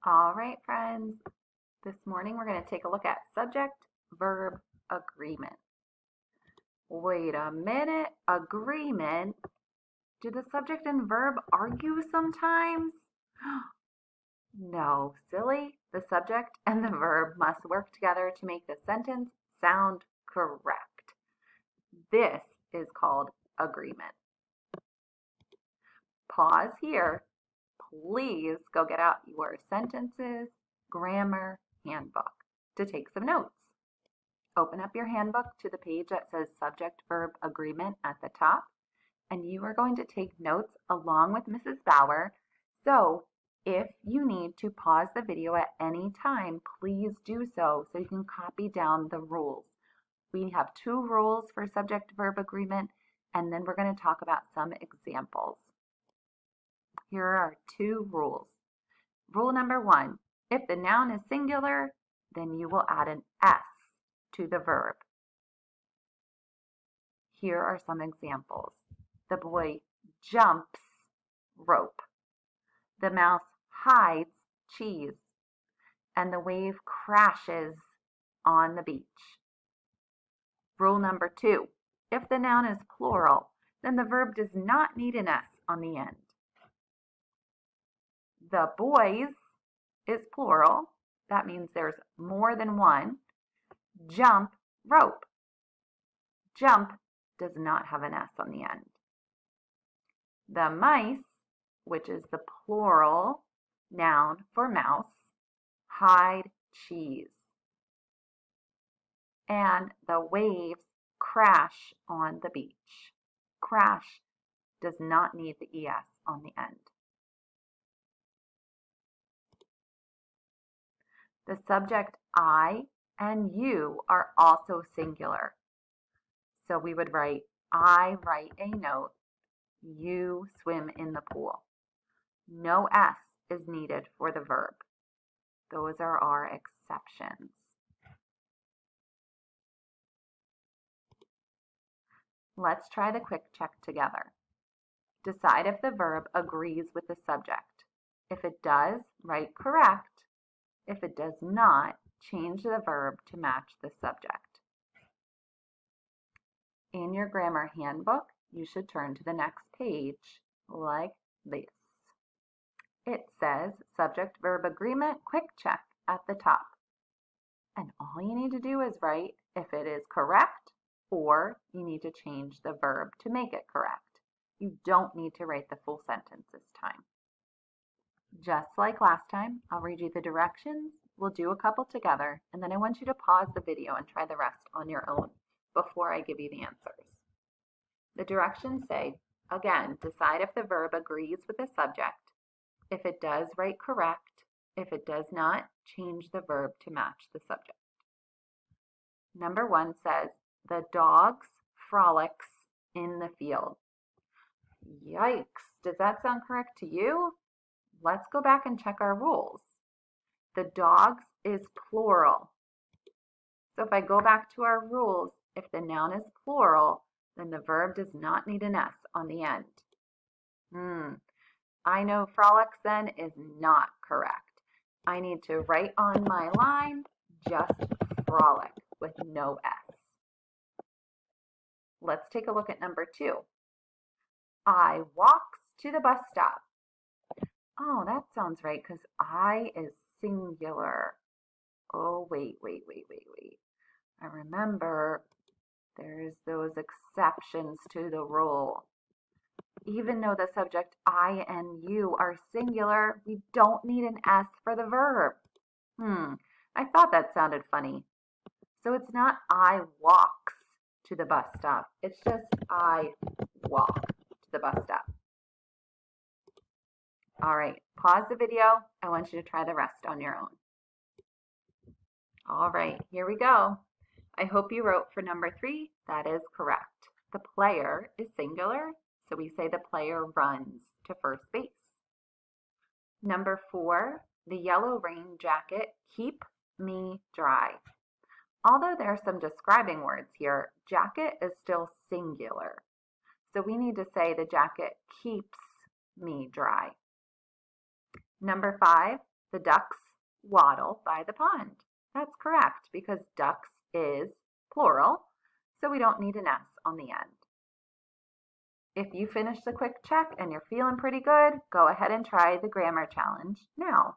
All right, friends. This morning we're going to take a look at subject-verb agreement. Wait a minute. Agreement? Do the subject and verb argue sometimes? No, silly. The subject and the verb must work together to make the sentence sound correct. This is called agreement. Pause here. Please go get out your sentences, grammar handbook to take some notes. Open up your handbook to the page that says subject-verb agreement at the top, and you are going to take notes along with Mrs. Bauer. So if you need to pause the video at any time, please do so you can copy down the rules. We have 2 rules for subject-verb agreement, and then we're going to talk about some examples. Here are our 2 rules. Rule number 1, if the noun is singular, then you will add an S to the verb. Here are some examples. The boy jumps rope. The mouse hides cheese. And the wave crashes on the beach. Rule number 2, if the noun is plural, then the verb does not need an S on the end. The boys is plural. That means there's more than one. Jump rope. Jump does not have an S on the end. The mice, which is the plural noun for mouse, hide cheese. And the waves crash on the beach. Crash does not need the ES on the end. The subject I and you are also singular. So we would write, I write a note, you swim in the pool. No S is needed for the verb. Those are our exceptions. Let's try the quick check together. Decide if the verb agrees with the subject. If it does, write correct. If it does not, change the verb to match the subject. In your grammar handbook, you should turn to the next page like this. It says subject-verb agreement quick check at the top. And all you need to do is write if it is correct or you need to change the verb to make it correct. You don't need to write the full sentence this time. Just like last time, I'll read you the directions. We'll do a couple together, and then I want you to pause the video and try the rest on your own before I give you the answers. The directions say, again, decide if the verb agrees with the subject. If it does, write correct. If it does not, change the verb to match the subject. Number 1 says, the dogs frolics in the field. Yikes, does that sound correct to you? Let's go back and check our rules. The dogs is plural. So if I go back to our rules, if the noun is plural, then the verb does not need an S on the end. I know frolics then is not correct. I need to write on my line just frolic with no S. Let's take a look at number 2. I walks to the bus stop. Oh, that sounds right because I is singular. Oh, wait. I remember there's those exceptions to the rule. Even though the subject I and you are singular, we don't need an S for the verb. I thought that sounded funny. So it's not I walks to the bus stop. It's just I walk to the bus stop. All right, pause the video. I want you to try the rest on your own. All right, here we go. I hope you wrote for number 3. That is correct. The player is singular, so we say the player runs to first base. Number 4, the yellow rain jacket keep me dry. Although there are some describing words here, jacket is still singular. So we need to say the jacket keeps me dry. Number 5, The ducks waddle by the pond. That's correct because ducks is plural, so we don't need an S on the end. If you finished the quick check and you're feeling pretty good, go ahead and try the grammar challenge now.